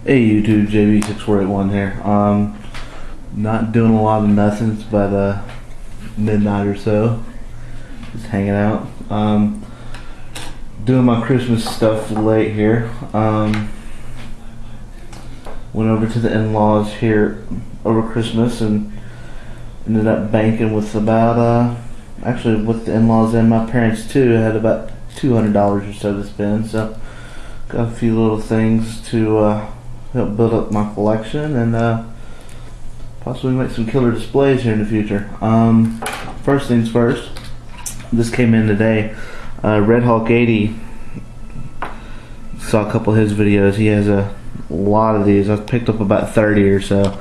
Hey YouTube, JB6481 here. Not doing a lot of nothings but midnight or so. Just hanging out. Doing my Christmas stuff late here. Went over to the in-laws here over Christmas and ended up banking with about actually with the in-laws and my parents too. I had about $200 or so to spend, so got a few little things to help build up my collection and possibly make some killer displays here in the future. First things first, this came in today. Red Hulk 80, saw a couple of his videos. He has a lot of these. I've picked up about 30 or so.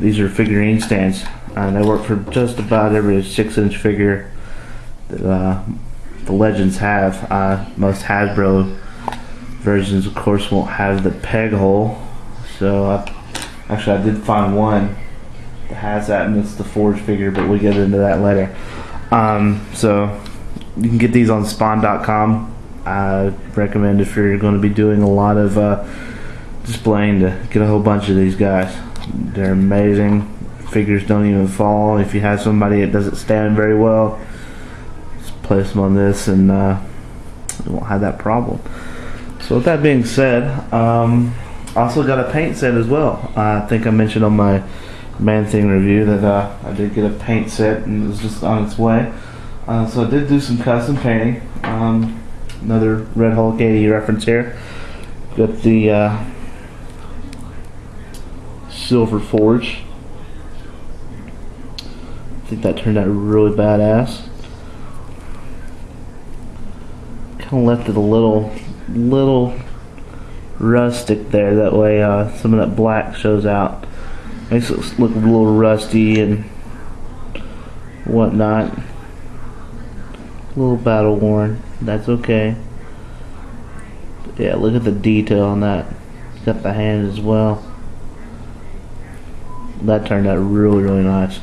These are figurine stands, and they work for just about every 6-inch figure that the Legends have. Most Hasbro versions, of course, won't have the peg hole. So actually I did find one that has that, and it's the Forge figure, but we'll get into that later. So you can get these on spawn.com. I recommend if you're going to be doing a lot of displaying to get a whole bunch of these guys. They're amazing. Figures don't even fall. If you have somebody that doesn't stand very well, just place them on this and you won't have that problem. So with that being said, I also got a paint set as well. I think I mentioned on my Man-Thing review that I did get a paint set and it was just on its way. So I did do some custom painting. Another Red Hulk 80 reference here. Got the Silver Forge. I think that turned out really badass. Kind of left it a little rustic there, that way some of that black shows out, makes it look a little rusty and whatnot, a little battle worn. That's okay. But yeah, look at the detail on that. Got the hand as well. That turned out really nice.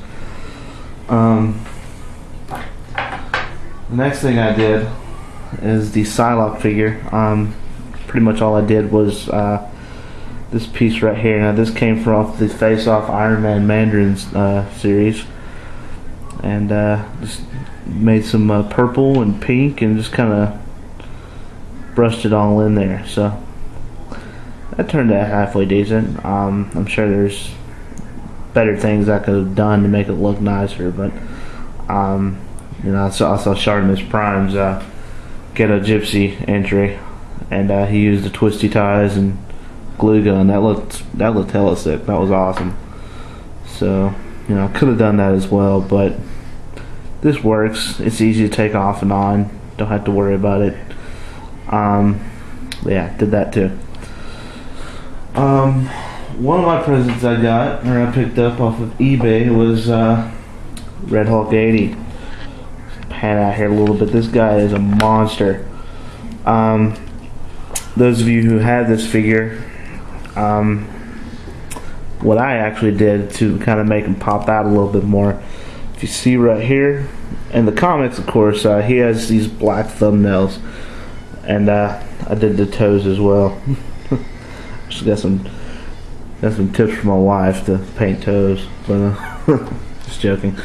The next thing I did is the Psylocke figure. Pretty much all I did was this piece right here. Now this came from off the Face Off Iron Man Mandarins series, and just made some purple and pink and just kind of brushed it all in there. So that turned out halfway decent. I'm sure there's better things I could have done to make it look nicer, but you know, I saw Shartimus Prime's Ghetto Gypsy entry, and he used the twisty ties and glue gun. That looked hella sick. That was awesome. So you know, I could have done that as well, but this works. It's easy to take off and on. Don't have to worry about it. Yeah, did that too. One of my presents I got, or I picked up off of eBay, was Red Hulk 80. Pan out here a little bit. This guy is a monster. Those of you who have this figure, what I actually did to kind of make him pop out a little bit more, if you see right here in the comics, of course, he has these black thumbnails, and I did the toes as well. Just got some tips from my wife to paint toes, but just joking.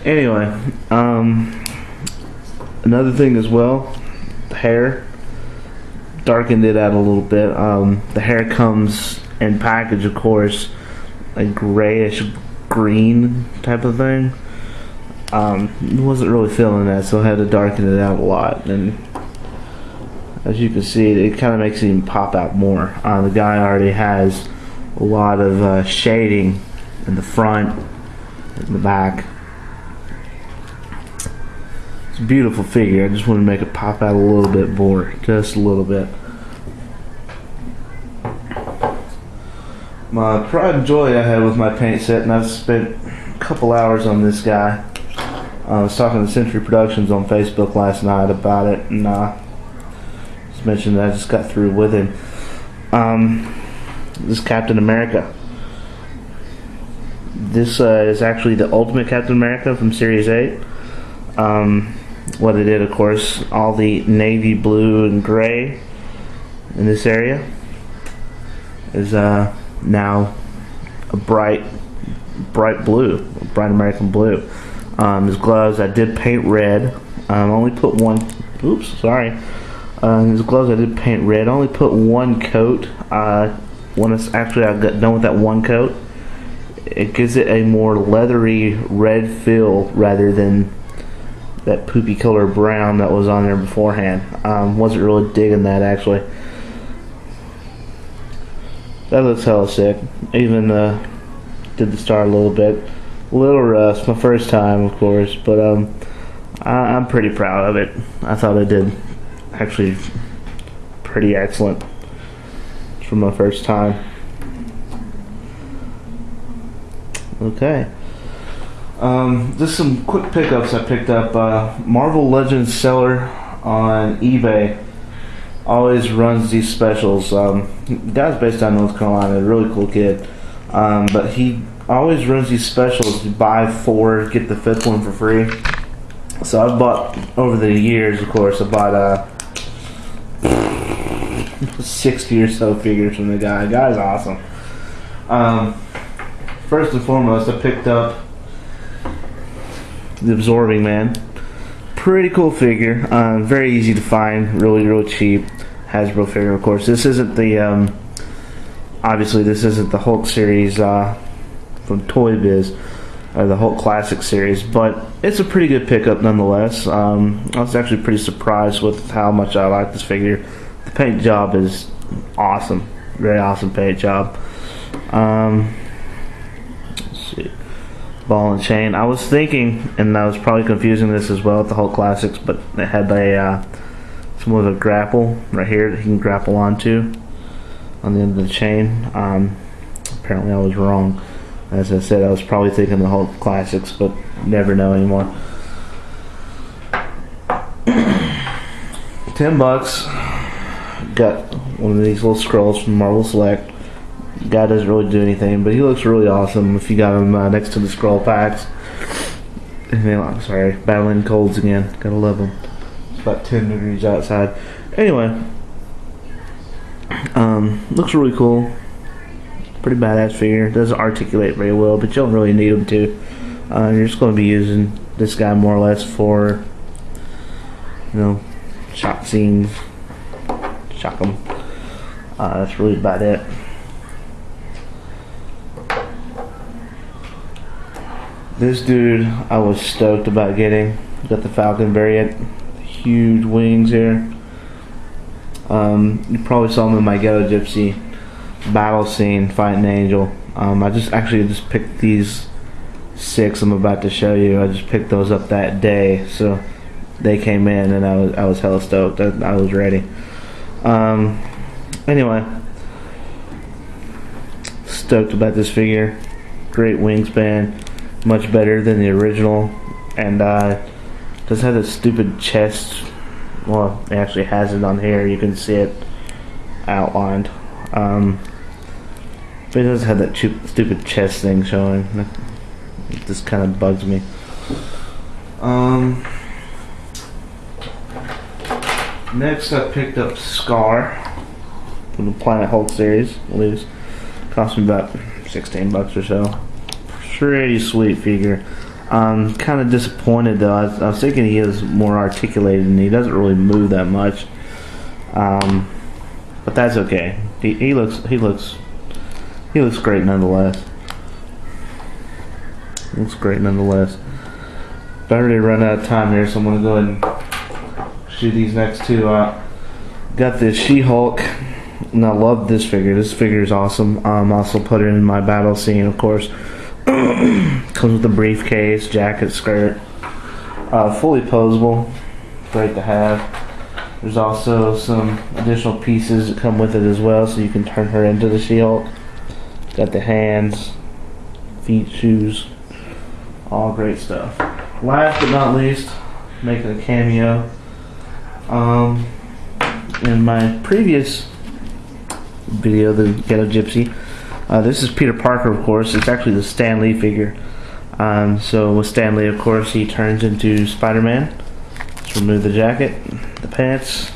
Anyway, another thing as well, the hair. Darkened it out a little bit. The hair comes in package, of course, a grayish green type of thing. Wasn't really feeling that, so I had to darken it out a lot, and as you can see, it kind of makes it even pop out more. The guy already has a lot of shading in the front, in the back. It's a beautiful figure. I just want to make it pop out a little bit more, just a little bit. My pride and joy I had with my paint set, and I've spent a couple hours on this guy. I was talking to Century Productions on Facebook last night about it, and just mentioned that I just got through with him. This is Captain America. This is actually the Ultimate Captain America from Series 8. What they did, of course, all the navy blue and gray in this area, is now a bright blue, bright American blue. His gloves I did paint red. Only put one. Oops, sorry. His gloves I did paint red. Only put one coat. When it's actually I got done with that one coat, it gives it a more leathery red feel rather than that poopy color brown that was on there beforehand. Wasn't really digging that actually. That looks hella sick. Even did the star a little bit. A little rust, my first time of course, but I'm pretty proud of it. I thought I did actually pretty excellent for my first time. Okay. Just some quick pickups I picked up. Marvel Legends seller on eBay always runs these specials. The guy's based out of North Carolina, a really cool kid. But he always runs these specials. You buy 4, get the 5th one for free. So I've bought, over the years of course, I bought 60 or so figures from the guy. The guy's awesome. First and foremost, I picked up the Absorbing Man. Pretty cool figure. Very easy to find. Really cheap. Hasbro figure, of course. This isn't the obviously this isn't the Hulk series from Toy Biz, or the Hulk Classic series, but it's a pretty good pickup nonetheless. I was actually pretty surprised with how much I like this figure. The paint job is awesome. Very awesome paint job. Let's see. Ball and chain. I was thinking, and I was probably confusing this as well with the Hulk Classics, but it had a somewhat of a grapple right here that he can grapple onto on the end of the chain. Apparently I was wrong. As I said, I was probably thinking the Hulk Classics, but never know anymore. $10. Got one of these little scrolls from Marvel Select. Guy doesn't really do anything, but he looks really awesome if you got him next to the scroll packs. I'm sorry, battling colds again. Gotta love them. It's about 10 degrees outside. Anyway, looks really cool. Pretty badass figure. Doesn't articulate very well, but you don't really need him to. You're just going to be using this guy more or less for, you know, shot scenes, shock them. That's really about it. This dude I was stoked about getting. Got the Falcon variant. Huge wings here. You probably saw him in my Ghetto Gypsy battle scene fighting Angel. I just picked these 6 I'm about to show you. I just picked those up that day, so they came in and I was hella stoked. I was ready. Anyway, stoked about this figure. Great wingspan, much better than the original, and does have this stupid chest. Well, it actually has it on here. You can see it outlined. But it does have that stupid chest thing showing. It just kind of bugs me. Next I picked up Scar from the Planet Hulk series. At least cost me about $16 or so. Pretty sweet figure. Kind of disappointed though. I was thinking he is more articulated and he doesn't really move that much. But that's okay. He looks great nonetheless. Looks great nonetheless. But I already run out of time here, so I'm gonna go ahead and shoot these next 2 out. Got this She-Hulk, and I love this figure. This figure is awesome. Also put it in my battle scene, of course. Comes with a briefcase, jacket, skirt. Fully posable. Great to have. There's also some additional pieces that come with it as well, so you can turn her into the She-Hulk. Got the hands, feet, shoes, all great stuff. Last but not least, making a cameo. In my previous video, the Ghetto Gypsy, this is Peter Parker, of course. It's actually the Stan Lee figure. So with Stan Lee, of course, he turns into Spider-Man. Let's remove the jacket, the pants,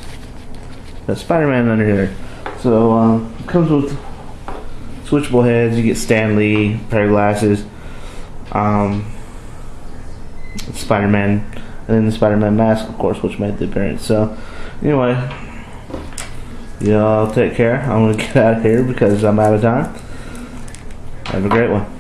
the Spider-Man under here. So it comes with switchable heads. You get Stan Lee, pair of glasses, Spider-Man, and then the Spider-Man mask, of course, which made the appearance. So, anyway, y'all take care. I'm gonna get out of here because I'm out of time. Have a great one.